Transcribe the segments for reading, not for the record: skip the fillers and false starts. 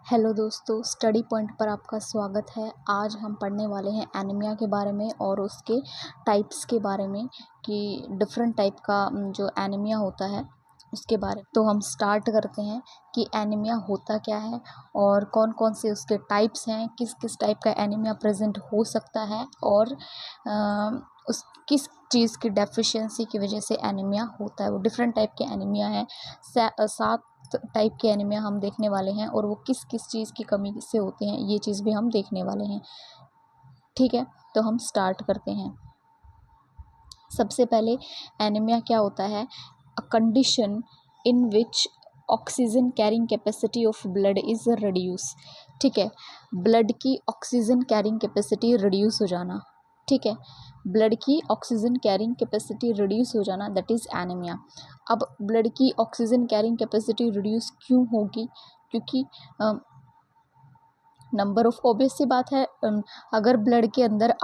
Hello दोस्तों, study point पर आपका स्वागत है। आज हम पढ़ने वाले हैं एनीमिया के बारे में और उसके टाइप्स के बारे में कि डिफरेंट टाइप का जो एनीमिया होता है उसके बारे में। तो हम स्टार्ट करते हैं कि एनीमिया होता क्या है और कौन कौन से उसके टाइप्स हैं, किस किस टाइप का एनीमिया प्रेजेंट हो सकता है और उस किस चीज़ की डेफिशिएंसी की वजह से एनीमिया होता है। वो डिफरेंट टाइप के एनीमिया हैं, 7 टाइप के एनीमिया हम देखने वाले हैं और वो किस किस चीज़ की कमी से होते हैं ये चीज़ भी हम देखने वाले हैं। ठीक है, तो हम स्टार्ट करते हैं। सबसे पहले एनीमिया क्या होता है? A condition in which oxygen carrying capacity of blood is reduce. ठीक है, ब्लड की ऑक्सीजन कैरिंग कैपेसिटी रिड्यूस हो जाना। ठीक है, ब्लड की ऑक्सीजन कैरिंग कैपेसिटी रिड्यूस हो जाना, दैट इज़ एनीमिया। अब ब्लड की ऑक्सीजन कैरिंग कैपेसिटी रिड्यूस क्यों होगी? क्योंकि नंबर ऑफ, ऑब्वियस सी बात है, अगर ब्लड के अंदर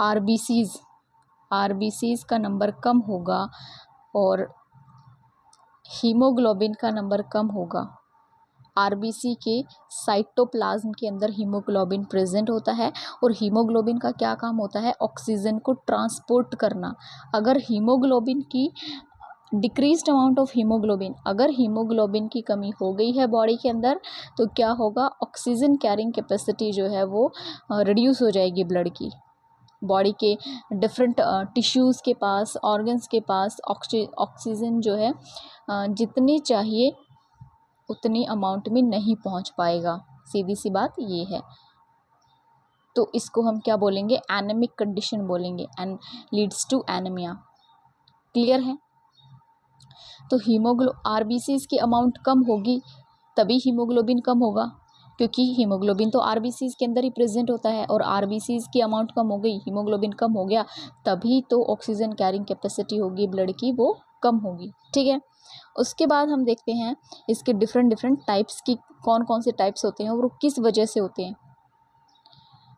आरबीसीज का नंबर कम होगा और हीमोग्लोबिन का नंबर कम होगा। आरबीसी के साइटोप्लाज्म के अंदर हीमोग्लोबिन प्रेजेंट होता है और हीमोग्लोबिन का क्या काम होता है? ऑक्सीजन को ट्रांसपोर्ट करना। अगर हीमोग्लोबिन की डिक्रीज्ड अमाउंट ऑफ हीमोग्लोबिन, अगर हीमोग्लोबिन की कमी हो गई है बॉडी के अंदर तो क्या होगा? ऑक्सीजन कैरिंग कैपेसिटी जो है वो रिड्यूस हो जाएगी ब्लड की। बॉडी के डिफरेंट टिश्यूज़ के पास, ऑर्गन्स के पास ऑक्सीजन जो है जितनी चाहिए उतनी अमाउंट में नहीं पहुंच पाएगा। सीधी सी बात ये है। तो इसको हम क्या बोलेंगे? एनेमिक कंडीशन बोलेंगे and leads to anaemia. Clear है? तो आरबीसीज की अमाउंट कम होगी तभी हीमोग्लोबिन कम होगा, क्योंकि हीमोग्लोबिन तो आरबीसीज के अंदर ही प्रेजेंट होता है और आरबीसीज की अमाउंट कम हो गई, हीमोग्लोबिन कम हो गया, तभी तो ऑक्सीजन कैरिंग कैपेसिटी होगी ब्लड की वो कम होगी। ठीक है, उसके बाद हम देखते हैं इसके डिफरेंट टाइप्स की, कौन कौन से टाइप्स होते हैं और वो किस वजह से होते हैं।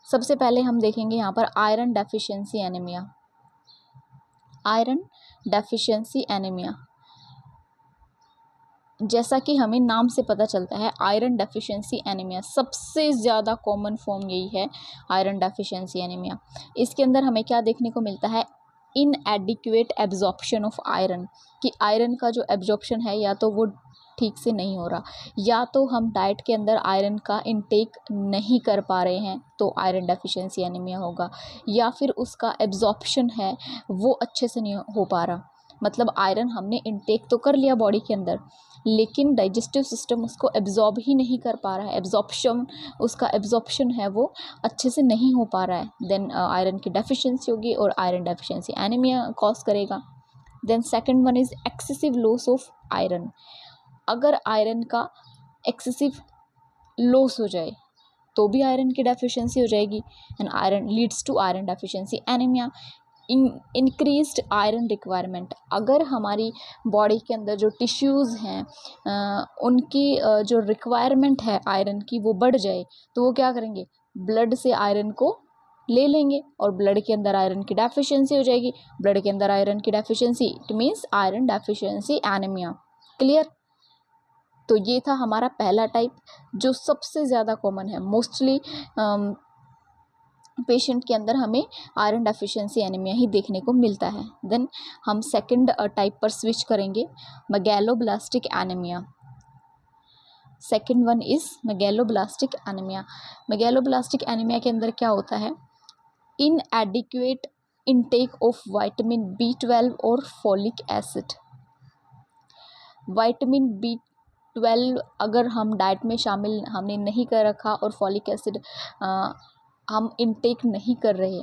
सबसे पहले हम देखेंगे यहाँ पर iron deficiency anaemia. Iron deficiency anaemia, जैसा कि हमें नाम से पता चलता है, आयरन डेफिशिएंसी एनीमिया सबसे ज़्यादा कॉमन फॉर्म यही है, आयरन डेफिशिएंसी एनीमिया। इसके अंदर हमें क्या देखने को मिलता है? इनएडिक्वेट एब्जॉर्प्शन ऑफ आयरन, कि आयरन का जो एब्जॉर्प्शन है या तो वो ठीक से नहीं हो रहा, या तो हम डाइट के अंदर आयरन का इनटेक नहीं कर पा रहे हैं तो आयरन डेफिशिएंसी एनीमिया होगा, या फिर उसका एब्जॉर्प्शन है वो अच्छे से नहीं हो पा रहा। मतलब आयरन हमने इनटेक तो कर लिया बॉडी के अंदर, लेकिन डाइजेस्टिव सिस्टम उसको एब्जॉर्ब ही नहीं कर पा रहा है, उसका एब्जॉर्प्शन है वो अच्छे से नहीं हो पा रहा है। देन आयरन की डेफिशिएंसी होगी और आयरन डेफिशिएंसी एनीमिया कॉज करेगा। Then second one is excessive loss of iron. अगर आयरन का एक्सेसिव लॉस हो जाए तो भी आयरन की डेफिशिएंसी हो जाएगी and iron leads to iron deficiency anaemia. Increased iron requirement, अगर हमारी बॉडी के अंदर जो टिश्यूज़ हैं उनकी जो रिक्वायरमेंट है आयरन की वो बढ़ जाए तो वो क्या करेंगे? ब्लड से आयरन को ले लेंगे और ब्लड के अंदर आयरन की डेफिशिएंसी हो जाएगी। ब्लड के अंदर आयरन की deficiency, it means iron deficiency anaemia. Clear? तो ये था हमारा पहला टाइप जो सबसे ज़्यादा कॉमन है। मोस्टली पेशेंट के अंदर हमें आयरन डेफिशिएंसी एनीमिया ही देखने को मिलता है। देन हम सेकंड टाइप पर स्विच करेंगे, megaloblastic anaemia. Second one is megaloblastic anaemia. Megaloblastic anaemia के अंदर क्या होता है? इनएडिक्वेट इनटेक ऑफ विटामिन B12 और फॉलिक एसिड। विटामिन B12 अगर हम डाइट में शामिल हमने नहीं कर रखा और फॉलिक एसिड हम इनटेक नहीं कर रहे,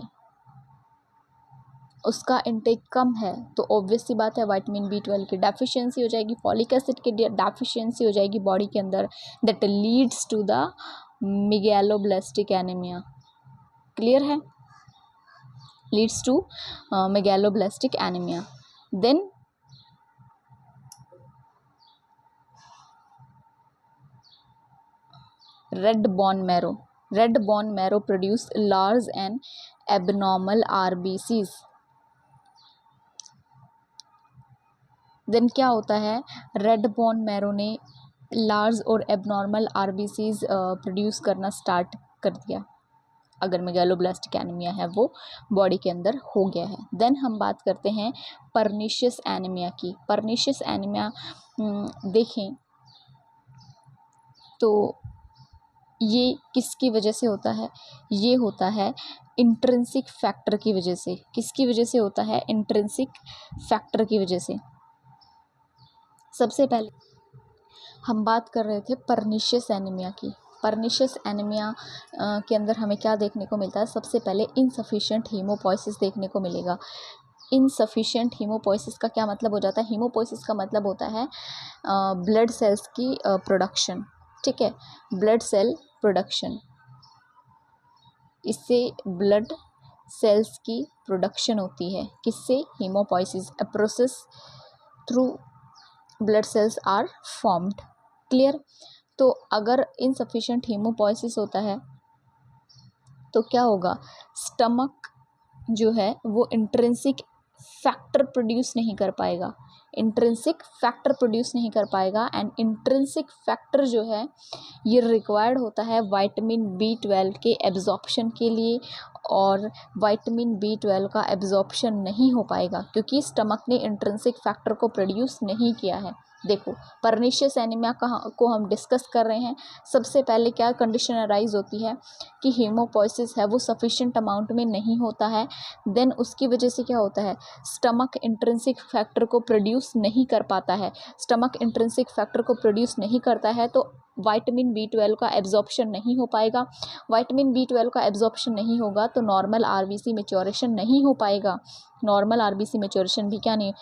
उसका इनटेक कम है, तो ऑब्वियस सी बात है विटामिन B12 की डेफिशिएंसी हो जाएगी, फॉलिक एसिड की डेफिशिएंसी हो जाएगी बॉडी के अंदर। That leads to the megaloblastic anaemia. Clear है? Leads to megaloblastic anaemia. Then red bone marrow. Red bone marrow produce large and abnormal RBCs. देन क्या होता है? रेड बोन मैरो ने लार्ज और एबनॉर्मल आरबीसीज प्रोड्यूस करना स्टार्ट कर दिया, अगर मेगालोब्लास्टिक एनीमिया है वो बॉडी के अंदर हो गया है। देन हम बात करते हैं परनीशियस एनीमिया की। परनीशियस एनीमिया देखें तो ये किसकी वजह से होता है? ये होता है इंट्रिंसिक फैक्टर की वजह से। किसकी वजह से होता है? इंट्रिंसिक फैक्टर की वजह से। सबसे पहले हम बात कर रहे थे परनीशियस एनीमिया की। परनीशियस एनीमिया के अंदर हमें क्या देखने को मिलता है? सबसे पहले इनसफिशिएंट हीमोपोइसिस देखने को मिलेगा। इनसफिशिएंट हीमोपोइसिस का क्या मतलब हो जाता है? हीमोपोइसिस का मतलब होता है ब्लड सेल्स की प्रोडक्शन, ठीक है, ब्लड सेल प्रोडक्शन। इससे ब्लड सेल्स की प्रोडक्शन होती है। किससे? Haemopoiesis. A process through blood cells are formed. Clear? तो अगर इनसफिशिएंट हीमोपोइसिस होता है तो क्या होगा? स्टमक जो है वो इंट्रिंसिक फैक्टर प्रोड्यूस नहीं कर पाएगा, इंट्रिंसिक फैक्टर प्रोड्यूस नहीं कर पाएगा। एंड इंट्रिंसिक फैक्टर जो है ये रिक्वायर्ड होता है विटामिन B12 के एब्जॉर्प्शन के लिए, और विटामिन B12 का एब्जॉर्प्शन नहीं हो पाएगा क्योंकि स्टमक ने इंट्रिंसिक फैक्टर को प्रोड्यूस नहीं किया है। देखो, परनीशियस एनीमिया को हम डिस्कस कर रहे हैं। सबसे पहले क्या कंडीशन अराइज होती है कि हीमोपोइसिस है वो सफिशिएंट अमाउंट में नहीं होता है। देन उसकी वजह से क्या होता है? स्टमक इंट्रिंसिक फैक्टर को प्रोड्यूस नहीं कर पाता है। स्टमक इंट्रिंसिक फैक्टर को प्रोड्यूस नहीं करता है तो विटामिन B12 का एब्जॉर्प्शन नहीं हो पाएगा। विटामिन B12 का एब्जॉर्प्शन नहीं होगा तो नॉर्मल आरबीसी मैच्योरेशन नहीं हो पाएगा। नॉर्मल आरबीसी मैच्योरेशन भी क्या नहीं,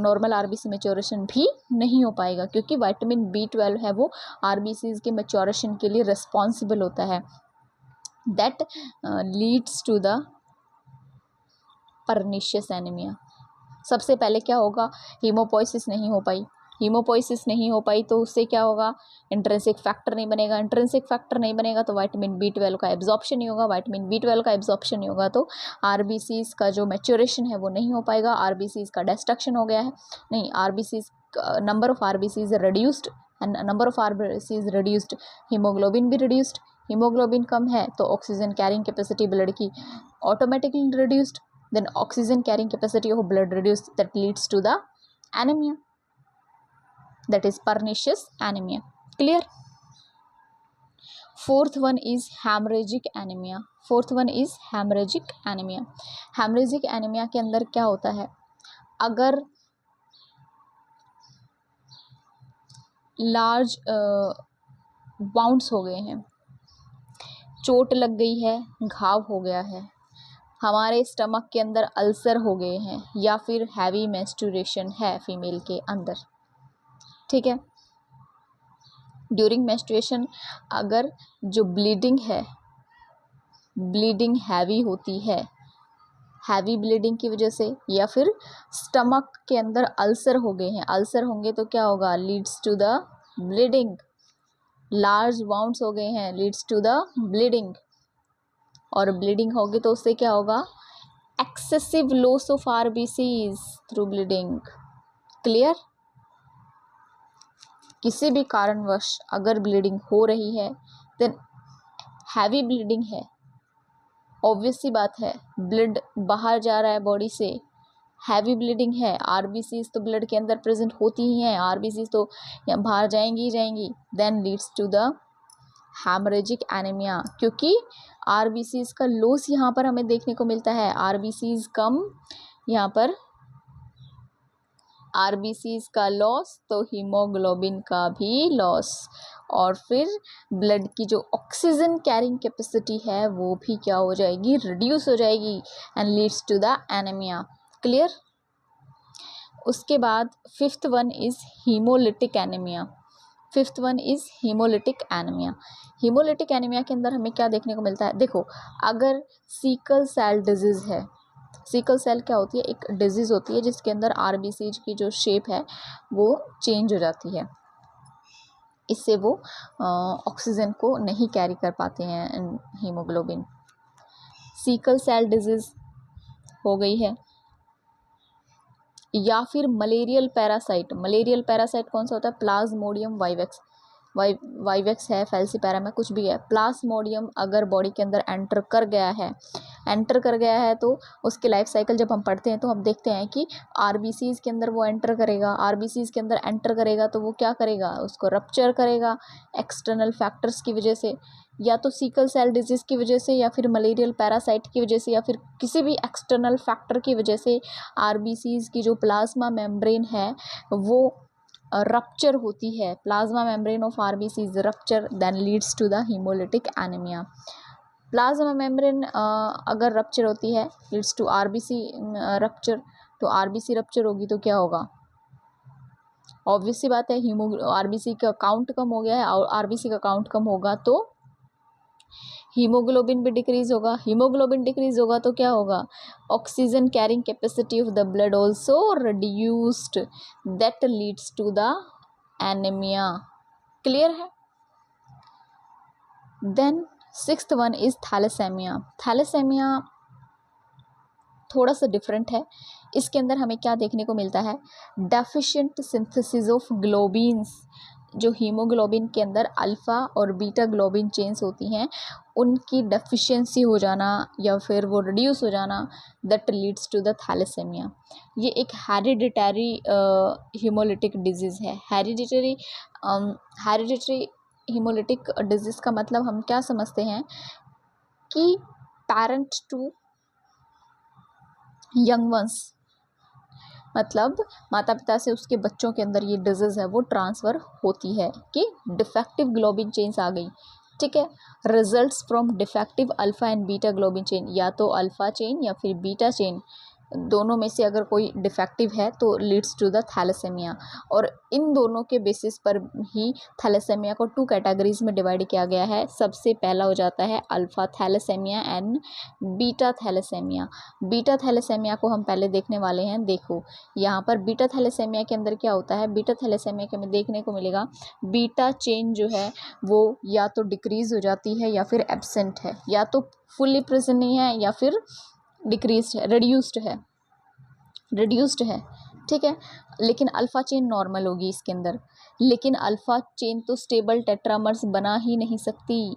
नॉर्मल आरबीसी मैच्योरेशन भी नहीं हो पाएगा क्योंकि विटामिन B12 है वो आरबीसीज के मैच्योरेशन के लिए रिस्पॉन्सिबल होता है। That leads to the pernicious anaemia. सबसे पहले क्या होगा? हीमोपोइसिस नहीं हो पाई। हीमोपोइसिस नहीं हो पाई तो उससे क्या होगा? इंट्रिंसिक फैक्टर नहीं बनेगा। इंट्रिंसिक फैक्टर नहीं बनेगा तो विटामिन B12 का एब्जॉर्प्शन नहीं होगा। विटामिन B12 का एब्जॉर्प्शन नहीं होगा तो आरबीसीज का जो मैच्योरेशन है वो नहीं हो पाएगा। आरबीसीज का डिस्ट्रक्शन हो गया है, नहीं, RBCs number of RBCs reduced, and number of RBCs reduced, haemoglobin भी रिड्यूस्ड। हीमोग्लोबिन कम है तो ऑक्सीजन कैरिंग कैपेसिटी ब्लड की automatically reduced. then oxygen carrying capacity of blood reduced, that leads to the anemia, that is pernicious anemia. Clear? Fourth one is hemorrhagic anemia. Fourth one is hemorrhagic anemia. Hemorrhagic anemia के अंदर क्या होता है? अगर large bounds हो गए हैं, चोट लग गई है, घाव हो गया है, हमारे स्टमक के अंदर अल्सर हो गए हैं, या फिर हैवी मेंस्ट्रुएशन है फीमेल के अंदर, ठीक है, ड्यूरिंग मेंस्ट्रुएशन अगर जो ब्लीडिंग है, ब्लीडिंग हैवी होती है, हैवी ब्लीडिंग की वजह से, या फिर स्टमक के अंदर अल्सर हो गए हैं, अल्सर होंगे तो क्या होगा? Leads to the bleeding. Large bounds हो गए हैं, लीड्स टू द ब्लीडिंग, और ब्लीडिंग होगी तो उससे क्या होगा? Excessive loss of RBCs through bleeding. Clear? किसी भी कारणवश अगर ब्लीडिंग हो रही है, देन हैवी ब्लीडिंग है, ऑब्वियस सी बात है, ब्लड बाहर जा रहा है बॉडी से, हैवी ब्लीडिंग है, आरबीसीज तो ब्लड के अंदर प्रेजेंट होती ही हैं, आरबीसीज तो बाहर जाएंगी ही जाएंगी, then leads to the haemorrhagic anaemia, क्योंकि आरबीसीज का लॉस यहाँ पर हमें देखने को मिलता है। आरबीसीज कम, यहाँ पर आरबीसीज का लॉस तो हीमोग्लोबिन का भी लॉस, और फिर ब्लड की जो ऑक्सीजन कैरिंग कैपेसिटी है वो भी क्या हो जाएगी? रिड्यूस हो जाएगी, and leads to the anaemia. Clear? उसके बाद fifth one is haemolytic anaemia. Fifth one is haemolytic anaemia. Haemolytic anaemia के अंदर हमें क्या देखने को मिलता है? देखो, अगर सिकल सेल डिजीज है, सिकल सेल क्या होती है? एक डिजीज होती है जिसके अंदर आरबीसीज की जो शेप है वो चेंज हो जाती है, इससे वो ऑक्सीजन को नहीं कैरी कर पाते हैं हीमोग्लोबिन। सिकल सेल डिजीज हो गई है, या फिर मलेरियल पैरासाइट। मलेरियल पैरासाइट कौन सा होता है? Plasmodium vivax. वाइवेक्स है, फैल्सीपैरम है, कुछ भी है, प्लाज्मोडियम अगर बॉडी के अंदर एंटर कर गया है तो उसके लाइफ साइकिल जब हम पढ़ते हैं तो हम देखते हैं कि आरबीसीज के अंदर वो एंटर करेगा। आरबीसीज के अंदर एंटर करेगा तो वो क्या करेगा, उसको रप्चर करेगा एक्सटर्नल फैक्टर्स की वजह से, या तो सीकल सेल डिजीज़ की वजह से, या फिर मलेरियल पैरासाइट की वजह से, या फिर किसी भी एक्सटर्नल फैक्टर की वजह से आरबीसीज की जो प्लाज्मा मेम्ब्रेन है वो रप्चर होती है। Plasma membrane of RBCs rupture then leads to the haemolytic anaemia. Plasma membrane अगर रप्चर होती है लीड्स टू आरबीसी रप्चर, तो आरबीसी रप्चर होगी तो क्या होगा, ऑब्वियस सी बात है आरबीसी का काउंट कम हो गया है, और आरबीसी का काउंट कम होगा तो हीमोग्लोबिन भी डिक्रीज होगा। हीमोग्लोबिन डिक्रीज होगा तो क्या होगा, oxygen carrying capacity of the blood also reduced, that leads to the anaemia. Clear है। Then sixth one is thalassaemia. Thalassaemia थोड़ा सा डिफरेंट है। इसके अंदर हमें क्या देखने को मिलता है, डेफिशिएंट सिंथेसिस ऑफ ग्लोबिन्स। जो हीमोग्लोबिन के अंदर अल्फ़ा और बीटा ग्लोबिन चेन्स होती हैं उनकी डेफिशिएंसी हो जाना या फिर वो रिड्यूस हो जाना, that leads to the thalassaemia. ये एक हेरिडिटरी हीमोलिटिक डिजीज़ है। हेरिडिटरी हीमोलिटिक डिजीज़ का मतलब हम क्या समझते हैं कि पैरेंट टू यंग वंस, मतलब माता पिता से उसके बच्चों के अंदर ये डिजीज़ है वो ट्रांसफ़र होती है कि डिफेक्टिव ग्लोबिन चेन्स आ गई। ठीक है, results from defective alpha and beta globin chain, या तो अल्फ़ा चेन या फिर बीटा चेन, दोनों में से अगर कोई डिफेक्टिव है तो लीड्स टू द थैलेसेमिया। और इन दोनों के बेसिस पर ही थैलेसेमिया को 2 कैटेगरीज में डिवाइड किया गया है। सबसे पहला हो जाता है alpha thalassaemia and beta thalassaemia. Beta thalassaemia को हम पहले देखने वाले हैं। देखो यहाँ पर बीटा थैलेसेमिया के अंदर क्या होता है, बीटा थैलेसेमिया के हमें देखने को मिलेगा बीटा चेन जो है वो या तो डिक्रीज हो जाती है या फिर एब्सेंट है, या तो फुल्ली प्रेजेंट नहीं है या फिर डिक्रीज्ड है, रिड्यूस्ड है। ठीक है, लेकिन अल्फ़ा चेन नॉर्मल होगी इसके अंदर। लेकिन अल्फ़ा चेन तो स्टेबल टेट्रामर्स बना ही नहीं सकती।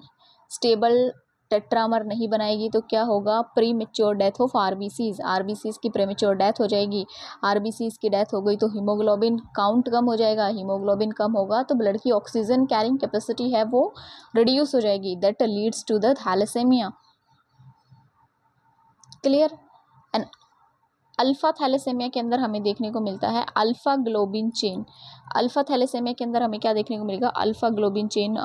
स्टेबल टेट्रामर नहीं बनाएगी तो क्या होगा, pre mature death of RBCs की प्रीमेच्योर डेथ हो जाएगी। आरबीसीज की डेथ हो गई तो हीमोग्लोबिन काउंट कम हो जाएगा। हीमोग्लोबिन कम होगा तो ब्लड की ऑक्सीजन कैरिंग कैपेसिटी है वो रिड्यूस हो जाएगी, that leads to the thalassaemia. Clear. And alpha thalassaemia के अंदर हमें देखने को मिलता है alpha globin chain. Alpha thalassaemia के अंदर हमें क्या देखने को मिलेगा, अल्फ़ा ग्लोबिन चेन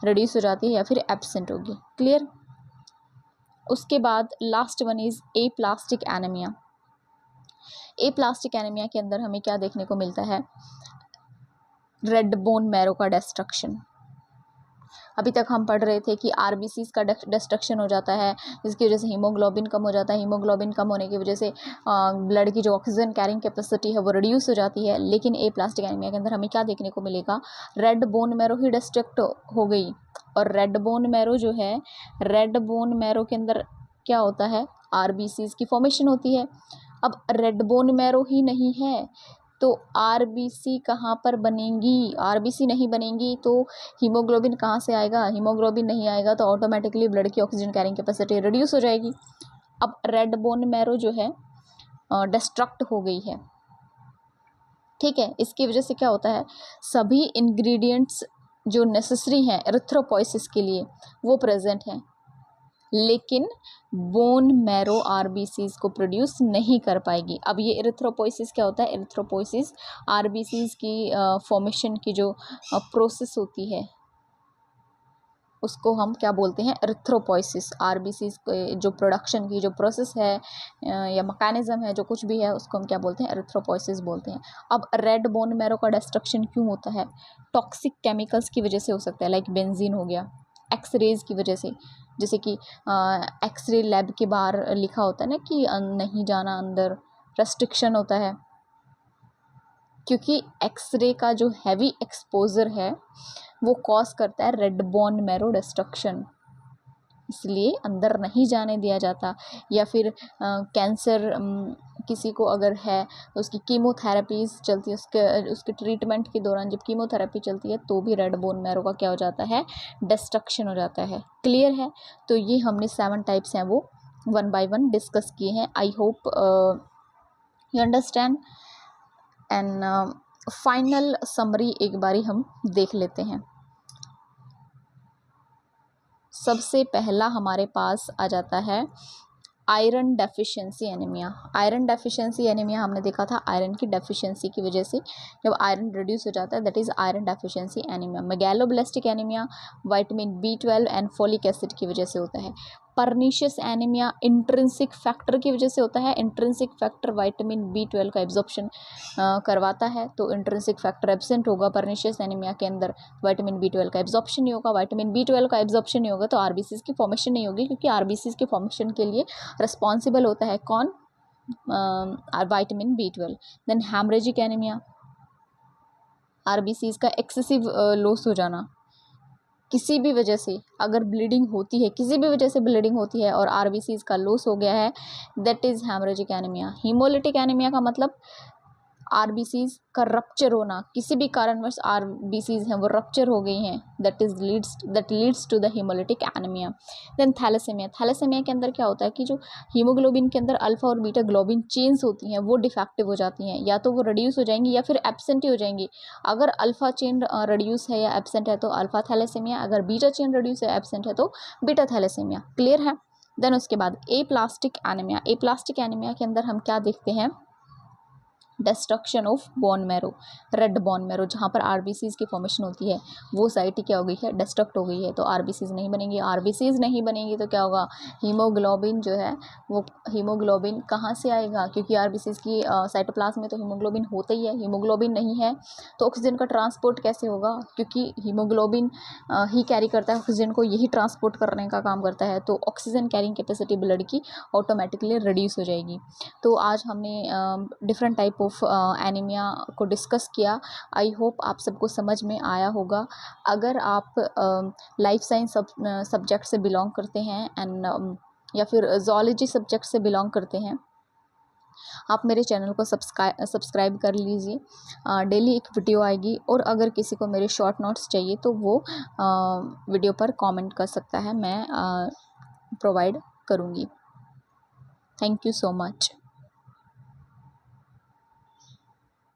रिड्यूस हो जाती है या फिर एब्सेंट होगी। क्लियर। उसके बाद last one is a plastic anaemia. A plastic anaemia के अंदर हमें क्या देखने को मिलता है, रेड बोन मैरो का डिस्ट्रक्शन। अभी तक हम पढ़ रहे थे कि आरबीसीज का डिस्ट्रक्शन हो जाता है जिसकी वजह से हीमोग्लोबिन कम हो जाता है। हीमोग्लोबिन कम होने की वजह से ब्लड की जो ऑक्सीजन कैरिंग कैपेसिटी है वो रिड्यूस हो जाती है। लेकिन ए प्लास्टिक एनीमिया के अंदर हमें क्या देखने को मिलेगा, रेड बोन मैरो ही डिस्ट्रक्ट हो गई। और रेड बोन मैरो जो है, रेड बोन मैरो के अंदर क्या होता है, आरबीसीज की फॉर्मेशन होती है। अब रेड बोन मैरो ही नहीं है तो आरबीसी कहाँ पर बनेंगी, आरबीसी नहीं बनेंगी तो हीमोग्लोबिन कहाँ से आएगा, हीमोग्लोबिन नहीं आएगा तो ऑटोमेटिकली ब्लड की ऑक्सीजन कैरिंग कैपेसिटी रिड्यूस हो जाएगी। अब रेड बोन मैरो जो है डिस्ट्रक्ट हो गई है। ठीक है, इसकी वजह से क्या होता है, सभी इंग्रेडिएंट्स जो नेसेसरी हैं एरिथ्रोपोइसिस के लिए वो प्रेजेंट हैं, लेकिन बोन मैरो आरबीसीज को प्रोड्यूस नहीं कर पाएगी। अब ये एरिथ्रोपोइसिस क्या होता है, एरिथ्रोपोइसिस आरबीसीज की फॉर्मेशन की जो प्रोसेस होती है उसको हम क्या बोलते हैं, एरिथ्रोपोइसिस। आरबीसीज जो प्रोडक्शन की जो प्रोसेस है या मैकेनिज्म है जो कुछ भी है उसको हम क्या बोलते हैं, एरिथ्रोपोइसिस बोलते हैं। अब रेड बोन मैरो का डिस्ट्रक्शन क्यों होता है, टॉक्सिक केमिकल्स की वजह से हो सकता है, लाइक बेंजीन हो गया, एक्सरेज की वजह से, जैसे कि एक्सरे लैब के बाहर लिखा होता है ना कि नहीं जाना अंदर, रेस्ट्रिक्शन होता है, क्योंकि एक्सरे का जो हैवी एक्सपोजर है वो कॉज करता है रेड बोन मैरो डिस्ट्रक्शन। इसलिए अंदर नहीं जाने दिया जाता। या फिर कैंसर किसी को अगर है तो उसकी कीमोथेरेपीज़ चलती है, उसके ट्रीटमेंट के दौरान जब कीमोथेरेपी चलती है तो भी रेड बोन मैरो का क्या हो जाता है, डिस्ट्रक्शन हो जाता है। क्लियर है? तो ये हमने 7 टाइप्स हैं वो वन बाय वन डिस्कस किए हैं। I hope you understand. And final summary एक बारी हम देख लेते हैं। सबसे पहला हमारे पास आ जाता है iron deficiency anaemia. Iron deficiency anaemia हमने देखा था आयरन की डेफिशिएंसी की वजह से जब आयरन रिड्यूस हो जाता है, that is iron deficiency anaemia. Megaloblastic anaemia vitamin B12 and folic acid की वजह से होता है। पर्नीशियस एनीमिया इंट्रिंसिक फैक्टर की वजह से होता है। इंट्रिंसिक फैक्टर विटामिन B12 का एब्जॉर्प्शन करवाता है, तो इंट्रिंसिक फैक्टर एब्सेंट होगा पर्नीशियस एनीमिया के अंदर, विटामिन B12 का एब्जॉर्प्शन नहीं होगा। विटामिन B12 का एब्जॉर्प्शन नहीं होगा तो आरबीसीज की फॉर्मेशन नहीं होगी, क्योंकि आरबीसीज के फॉर्मेशन के लिए रिस्पॉन्सिबल होता है कौन, vitamin B12। Then haemorrhagic anaemia, RBCs का एक्सेसिव लॉस हो जाना किसी भी वजह से, अगर ब्लीडिंग होती है, किसी भी वजह से ब्लीडिंग होती है और आरबीसीज का लॉस हो गया है, that is haemorrhagic anaemia. Haemolytic anaemia का मतलब आरबीसीज का रप्चर होना, किसी भी कारणवश आरबीसीज हैं वो रप्चर हो गई हैं, that leads to the haemolytic anaemia. Then thalassaemia. Thalassaemia के अंदर क्या होता है कि जो हीमोग्लोबिन के अंदर अल्फा और बीटा ग्लोबिन चेन्स होती हैं वो डिफेक्टिव हो जाती हैं, या तो वो रिड्यूस हो जाएंगी या फिर एब्सेंट ही हो जाएंगी। अगर अल्फा चेन रिड्यूस है या एब्सेंट है तो अल्फा थैलेसेमिया, अगर बीटा चेन रिड्यूस है एब्सेंट है तो बीटा थैलेसेमिया। क्लियर है? देन उसके बाद एप्लास्टिक एनीमिया। एप्लास्टिक एनीमिया के अंदर हम क्या देखते हैं, destruction of bone marrow, red bone marrow, जहाँ पर आरबीसीज की फॉर्मेशन होती है वो साइट ही क्या हो गई है, डिस्ट्रक्ट हो गई है, तो आरबीसीज नहीं बनेंगी। आरबीसीज नहीं बनेंगी तो क्या होगा, हीमोग्लोबिन जो है वो, हीमोग्लोबिन कहाँ से आएगा, क्योंकि आरबीसीज की साइटोप्लाज्म में तो हीमोग्लोबिन होता ही है। हीमोग्लोबिन नहीं है तो ऑक्सीजन का ट्रांसपोर्ट कैसे होगा, क्योंकि हीमोग्लोबिन ही कैरी करता है ऑक्सीजन को, यही ट्रांसपोर्ट करने का काम करता है, तो ऑक्सीजन कैरिंग कैपेसिटी ब्लड की ऑटोमेटिकली रिड्यूस हो जाएगी। तो आज हमने डिफरेंट टाइप ऑफ एनीमिया को डिस्कस किया। आई होप आप सबको समझ में आया होगा। अगर आप लाइफ साइंस सब्जेक्ट से बिलोंग करते हैं एंड या फिर ज़ूलॉजी सब्जेक्ट से बिलोंग करते हैं, आप मेरे चैनल को सब्सक्राइब कर लीजिए। डेली एक वीडियो आएगी, और अगर किसी को मेरे शॉर्ट नोट्स चाहिए तो वो वीडियो पर कमेंट कर सकता है, मैं प्रोवाइड करूँगी। Thank you so much.